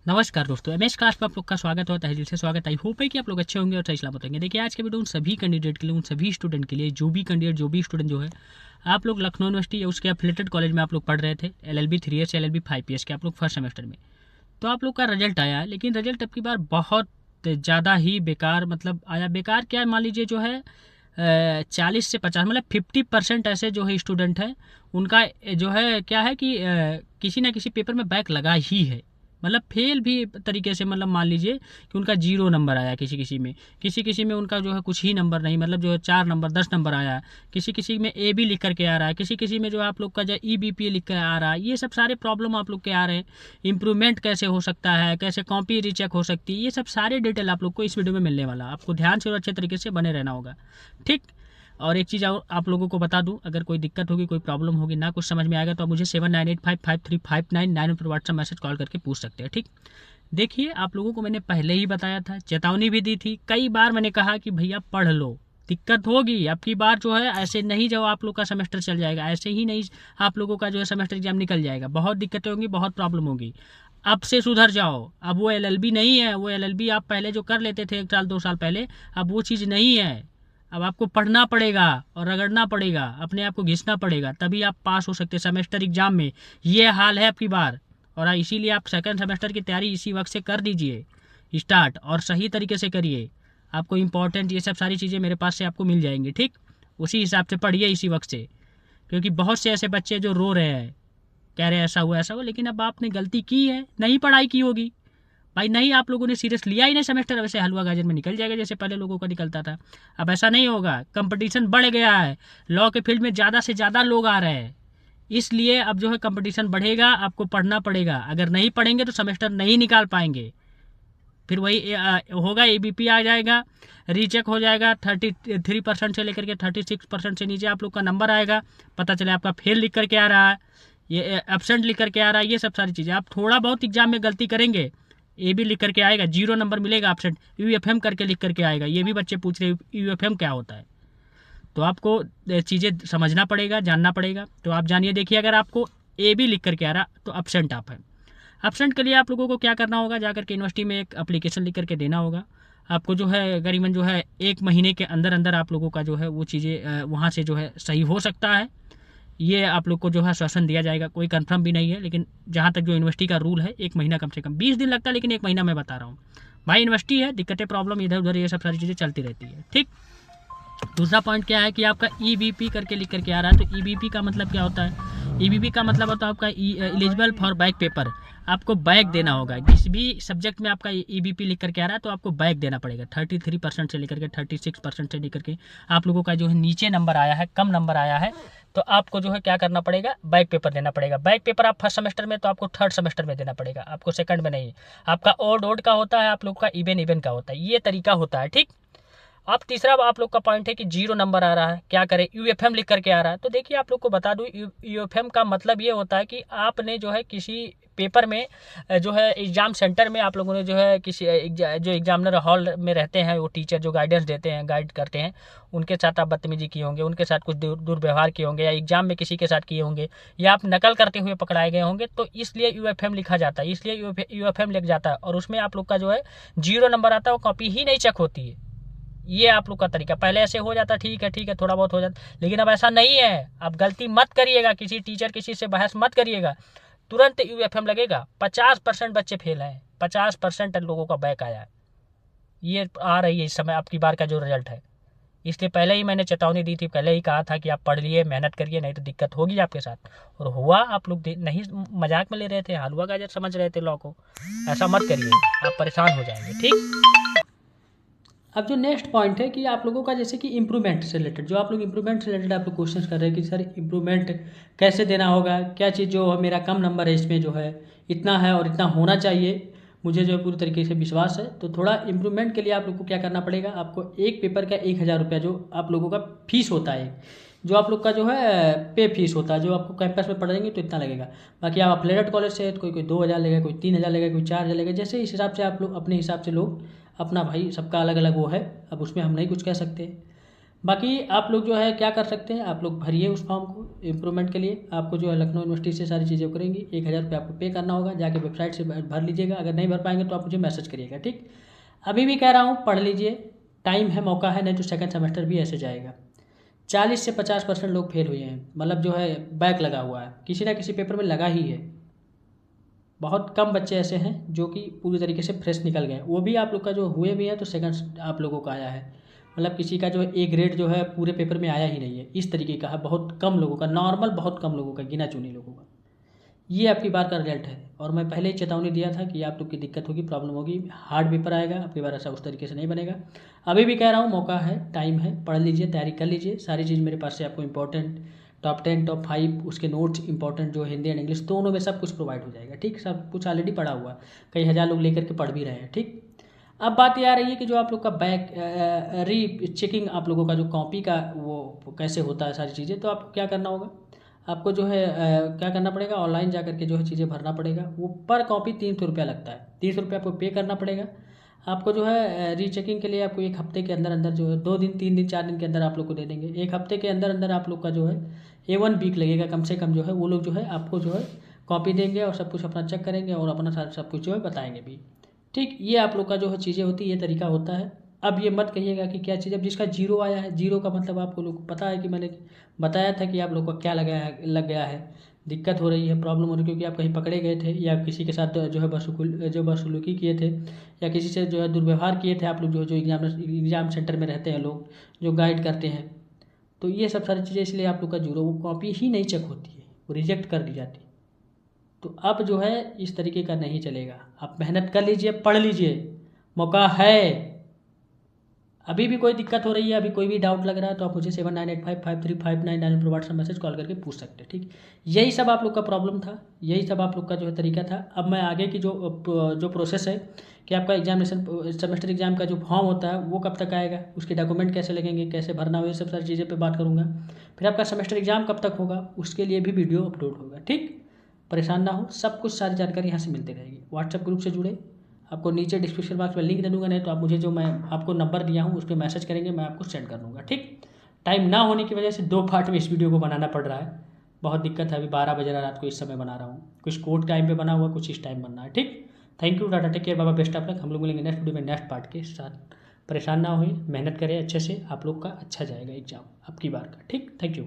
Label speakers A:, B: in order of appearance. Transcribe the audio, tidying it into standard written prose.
A: नमस्कार दोस्तों, MS class में आप लोग का स्वागत होता है। दिल से स्वागत। आई होप है कि आप लोग अच्छे होंगे और सही सलामत होंगे। देखिए, आज के वीडियो उन सभी कैंडिडेट के लिए, उन सभी स्टूडेंट के लिए, जो भी कैंडिडेट, जो भी स्टूडेंट जो है, आप लोग लखनऊ यूनिवर्सिटी या उसके एफिलेटेड कॉलेज में आप लोग पढ़ रहे थे, एलएलबी 3 ईयर्स, एलएलबी 5 ईयर्स के आप लोग फर्स्ट सेमेस्टर में, तो आप लोग का रिजल्ट आया। लेकिन रिजल्ट अब की बार बहुत ज़्यादा ही बेकार, मतलब आया। बेकार क्या, मान लीजिए जो है 40 से 50, मतलब 50% ऐसे जो है स्टूडेंट हैं, उनका जो है क्या है कि किसी ना किसी पेपर में बैक लगा ही है। मतलब फेल भी तरीके से, मतलब मान लीजिए कि उनका 0 नंबर आया, किसी किसी में, किसी किसी में उनका जो है कुछ ही नंबर नहीं, मतलब जो है 4 नंबर 10 नंबर आया, किसी किसी में ए बी लिख करके आ रहा है, किसी किसी में जो है आप लोग का जो ई बी पी लिख कर आ रहा है। ये सब सारे प्रॉब्लम आप लोग के आ रहे हैं। इम्प्रूवमेंट कैसे हो सकता है, कैसे कॉपी रीचेक हो सकती है, ये सब सारे डिटेल आप लोग को इस वीडियो में मिलने वाला। आपको ध्यान से और अच्छे तरीके से बने रहना होगा, ठीक। और एक चीज़ और आप लोगों को बता दूं, अगर कोई दिक्कत होगी, कोई प्रॉब्लम होगी, ना कुछ समझ में आएगा, तो आप मुझे 79855359 पर व्हाट्सएप मैसेज कॉल करके पूछ सकते हैं, ठीक। देखिए, आप लोगों को मैंने पहले ही बताया था, चेतावनी भी दी थी, कई बार मैंने कहा कि भैया पढ़ लो, दिक्कत होगी। अब की बार जो है ऐसे नहीं, जो आप लोग का सेमेस्टर चल जाएगा, ऐसे ही नहीं आप लोगों का जो है सेमेस्टर एग्जाम निकल जाएगा। बहुत दिक्कतें होंगी, बहुत प्रॉब्लम होगी। अब से सुधर जाओ। अब वो एलएलबी नहीं है, वो एलएलबी आप पहले जो कर लेते थे 1 साल 2 साल पहले, अब वो चीज़ नहीं है। अब आपको पढ़ना पड़ेगा और रगड़ना पड़ेगा, अपने आप को घिसना पड़ेगा, तभी आप पास हो सकते हैं सेमेस्टर एग्जाम में। ये हाल है आपकी बार। और इसीलिए आप सेकंड सेमेस्टर की तैयारी इसी वक्त से कर दीजिए स्टार्ट, और सही तरीके से करिए। आपको इंपॉर्टेंट ये सब सारी चीज़ें मेरे पास से आपको मिल जाएंगी, ठीक। उसी हिसाब से पढ़िए इसी वक्त से, क्योंकि बहुत से ऐसे बच्चे जो रो रहे हैं, कह रहे हैं ऐसा हुआ, लेकिन अब आपने गलती की है, नहीं पढ़ाई की होगी भाई, नहीं आप लोगों ने सीरियस लिया ही नहीं सेमेस्टर। वैसे हलवा गाजर में निकल जाएगा जैसे पहले लोगों का निकलता था। अब ऐसा नहीं होगा, कंपटीशन बढ़ गया है, लॉ के फील्ड में ज़्यादा से ज़्यादा लोग आ रहे हैं, इसलिए अब जो है कंपटीशन बढ़ेगा, आपको पढ़ना पड़ेगा। अगर नहीं पढ़ेंगे तो सेमेस्टर नहीं निकाल पाएंगे। फिर वही होगा, एबीपी आ जाएगा, रीचेक हो जाएगा, 33% से लेकर के 36% से नीचे आप लोग का नंबर आएगा, पता चले आपका फेल लिख करके आ रहा है, ये एब्सेंट लिख करके आ रहा है। ये सब सारी चीज़ें, आप थोड़ा बहुत एग्जाम में गलती करेंगे, ए भी लिख करके आएगा, 0 नंबर मिलेगा, एब्सेंट यूएफएम करके लिख करके आएगा। ये भी बच्चे पूछ रहे हैं यूएफएम क्या होता है, तो आपको चीज़ें समझना पड़ेगा, जानना पड़ेगा। तो आप जानिए, देखिए, अगर आपको ए भी लिख करके आ रहा तो एब्सेंट आप है। एब्सेंट के लिए आप लोगों को क्या करना होगा, जाकर के यूनिवर्सिटी में एक एप्लीकेशन लिख करके देना होगा। आपको जो है करीबन जो है 1 महीने के अंदर अंदर आप लोगों का जो है वो चीज़ें वहाँ से जो है सही हो सकता है। ये आप लोग को जो है आश्वासन दिया जाएगा, कोई कंफर्म भी नहीं है, लेकिन जहाँ तक जो यूनिवर्सिटी का रूल है, 1 महीना, कम से कम 20 दिन लगता है, लेकिन 1 महीना मैं बता रहा हूँ भाई। यूनिवर्सिटी है, दिक्कतें प्रॉब्लम इधर उधर ये सब सारी चीज़ें चलती रहती है, ठीक। दूसरा पॉइंट क्या है कि आपका ईबीपी करके लिख करके आ रहा है, तो ईबीपी का मतलब क्या होता है? ईबीपी का मतलब होता है आपका एलिजिबल फॉर बैक पेपर। आपको बैक देना होगा, किसी भी सब्जेक्ट में आपका ईबीपी लिख करके आ रहा है तो आपको बैक देना पड़ेगा। 33% से लेकर के 36% से लेकर के आप लोगों का जो है नीचे नंबर आया है, कम नंबर आया है, तो आपको जो है क्या करना पड़ेगा, बैक पेपर देना पड़ेगा। बैक पेपर आप फर्स्ट सेमेस्टर में, तो आपको थर्ड सेमेस्टर में देना पड़ेगा, आपको सेकंड में नहीं। आपका ओड ओड का होता है, आप लोग का इवन इवन का होता है, ये तरीका होता है, ठीक। अब तीसरा आप लोग का पॉइंट है कि 0 नंबर आ रहा है, क्या करें, यूएफएम लिख करके आ रहा है। तो देखिए, आप लोग को बता दूं, यूएफएम का मतलब ये होता है कि आपने जो है किसी पेपर में जो है एग्जाम सेंटर में आप लोगों ने जो है किसी जो एग्जामिनर हॉल में रहते हैं, वो टीचर जो गाइडेंस देते हैं, गाइड करते हैं, उनके साथ आप बदतमीजी किए होंगे, उनके साथ कुछ दुर्व्यवहार किए होंगे, या एग्जाम में किसी के साथ किए होंगे, या आप नकल करते हुए पकड़ाए गए होंगे, तो इसलिए यूएफएम लिखा जाता है, इसलिए यूएफएम लिख जाता है। और उसमें आप लोग का जो है 0 नंबर आता है, वो कॉपी ही नहीं चेक होती है। ये आप लोग का तरीका, पहले ऐसे हो जाता, ठीक है थोड़ा बहुत हो जाता, लेकिन अब ऐसा नहीं है। आप गलती मत करिएगा, किसी टीचर किसी से बहस मत करिएगा, तुरंत यूएफएम लगेगा। 50% बच्चे फेल हैं, 50% लोगों का बैक आया है। ये आ रही है इस समय आपकी बार का जो रिजल्ट है, इसलिए पहले ही मैंने चेतावनी दी थी, पहले ही कहा था कि आप पढ़ लिए, मेहनत करिए, नहीं तो दिक्कत होगी आपके साथ। और हुआ, आप लोग नहीं मजाक में ले रहे थे, हलवा गाजर समझ रहे थे लॉ को। ऐसा मत करिए, आप परेशान हो जाएंगे, ठीक। अब जो नेक्स्ट पॉइंट है कि आप लोगों का जैसे कि इम्प्रूवमेंट से रिलेटेड, जो आप लोग इम्प्रूवमेंट से रिलेटेड आप लोग क्वेश्चन कर रहे हैं कि सर इम्प्रूवमेंट कैसे देना होगा, क्या चीज़, जो मेरा कम नंबर है इसमें जो है इतना है और इतना होना चाहिए, मुझे जो है पूरी तरीके से विश्वास है। तो थोड़ा इम्प्रूवमेंट के लिए आप लोग को क्या करना पड़ेगा, आपको एक पेपर का 1000 रुपया जो आप लोगों का फीस होता है, जो आप लोग का जो है पे फीस होता है, जो आपको कैंपस में पढ़ेंगे तो इतना लगेगा। बाकी आप अफिलिएटेड कॉलेज से, तो कोई 2000 लेगा, कोई 3000 लेगा, कोई 4000 लेगा, जैसे इस हिसाब से आप लोग अपने हिसाब से लोग अपना, भाई सबका अलग अलग वो है, अब उसमें हम नहीं कुछ कह सकते। बाकी आप लोग जो है क्या कर सकते हैं, आप लोग भरिए उस फॉर्म को इम्प्रूवमेंट के लिए। आपको जो है लखनऊ यूनिवर्सिटी से सारी चीज़ें करेंगी। 1000 रुपये आपको पे करना होगा, जाके वेबसाइट से भर लीजिएगा। अगर नहीं भर पाएंगे तो आप मुझे मैसेज करिएगा, ठीक। अभी भी कह रहा हूँ पढ़ लीजिए, टाइम है, मौका है, नहीं तो सेकंड सेमेस्टर भी ऐसे जाएगा। 40 से 50% लोग फेल हुए हैं, मतलब जो है बैक लगा हुआ है, किसी ना किसी पेपर में लगा ही है। बहुत कम बच्चे ऐसे हैं जो कि पूरी तरीके से फ्रेश निकल गए, वो भी आप लोग का जो हुए भी है तो सेकंड आप लोगों का आया है। मतलब किसी का जो ए ग्रेड जो है पूरे पेपर में आया ही नहीं है, इस तरीके का है। बहुत कम लोगों का, नॉर्मल बहुत कम लोगों का, गिना चुनी लोगों का। ये आपकी बार का रिजल्ट है, और मैं पहले ही चेतावनी दिया था कि आप लोग की दिक्कत होगी, प्रॉब्लम होगी, हार्ड पेपर आएगा आपकी बार, ऐसा उस तरीके से नहीं बनेगा। अभी भी कह रहा हूँ मौका है, टाइम है, पढ़ लीजिए, तैयारी कर लीजिए। सारी चीज़ मेरे पास से आपको इंपॉर्टेंट टॉप 10 टॉप 5 उसके नोट्स इंपॉर्टेंट जो हिंदी एंड इंग्लिश दोनों में सब कुछ प्रोवाइड हो जाएगा, ठीक। सब कुछ ऑलरेडी पढ़ा हुआ है, कई हज़ार लोग लेकर के पढ़ भी रहे हैं, ठीक। अब बात ये आ रही है कि जो आप लोग का बैक री चेकिंग आप लोगों का जो कॉपी का वो कैसे होता है सारी चीज़ें, तो आपको क्या करना होगा, आपको जो है क्या करना पड़ेगा, ऑनलाइन जा करके जो है चीज़ें भरना पड़ेगा। वो पर कॉपी 300 रुपया लगता है, 300 रुपया आपको पे करना पड़ेगा। आपको जो है रीचेकिंग के लिए आपको 1 हफ्ते के अंदर अंदर जो है 2 दिन 3 दिन 4 दिन के अंदर आप लोग को दे देंगे। 1 हफ्ते के अंदर अंदर आप लोग का जो है A1 वीक लगेगा कम से कम, जो है वो लोग जो है आपको जो है कॉपी देंगे और सब कुछ अपना चेक करेंगे और अपना सब कुछ जो है बताएंगे भी, ठीक। ये आप लोग का जो है चीज़ें होती है, ये तरीका होता है। अब ये मत कहिएगा कि क्या चीज़, अब जिसका जीरो आया है, जीरो का मतलब आपको लोग को पता है कि मैंने बताया था कि आप लोग को क्या लग गया है, दिक्कत हो रही है, प्रॉब्लम हो रही है, क्योंकि आप कहीं पकड़े गए थे या किसी के साथ जो है बदसलूकी किए थे, या किसी से जो है दुर्व्यवहार किए थे आप लोग, जो एग्ज़ाम सेंटर में रहते हैं लोग जो गाइड करते हैं। तो ये सब सारी चीज़ें, इसलिए आप लोग का जीरो, वो कॉपी ही नहीं चेक होती है, वो रिजेक्ट कर दी जाती है। तो अब जो है इस तरीके का नहीं चलेगा, आप मेहनत कर लीजिए, पढ़ लीजिए, मौका है। अभी भी कोई दिक्कत हो रही है, अभी कोई भी डाउट लग रहा है तो आप मुझे 7985535999 पर व्हाट्सएप मैसेज कॉल करके पूछ सकते हैं, ठीक। यही सब आप लोग का प्रॉब्लम था, यही सब आप लोग का जो है तरीका था। अब मैं आगे की जो प्रोसेस है कि आपका एग्जामिनेशन सेमेस्टर एग्जाम का जो फॉर्म होता है वो कब तक आएगा, उसके डॉक्यूमेंट कैसे लगेंगे, कैसे भरना हो, ये सब सारी चीज़ें पर बात करूँगा। फिर आपका सेमेस्टर एग्जाम कब तक होगा, उसके लिए भी वीडियो अपलोड होगा, ठीक। परेशान ना हो, सब कुछ सारी जानकारी यहाँ से मिलती रहेगी। व्हाट्सएप ग्रुप से जुड़े, आपको नीचे डिस्क्रिप्शन बॉक्स में लिंक दे दूँगा, नहीं तो आप मुझे जो मैं आपको नंबर दिया हूँ उस पर मैसेज करेंगे, मैं आपको सेंड कर दूँगा, ठीक। टाइम ना होने की वजह से 2 पार्ट में इस वीडियो को बनाना पड़ रहा है, बहुत दिक्कत है। अभी 12 बज रहा है रात को, इस समय बना रहा हूँ, कुछ कोर्ट टाइम पे बना हुआ, कुछ इस टाइम बनना है, ठीक। Thank you, tata, take care, बाबा, बेस्ट ऑफ लक। हम लोग मिलेंगे नेक्स्ट वीडियो में नेक्स्ट पार्ट के साथ। परेशान ना होइए, मेहनत करें अच्छे से, आप लोग का अच्छा जाएगा एग्जाम आपकी बार का, ठीक। Thank you.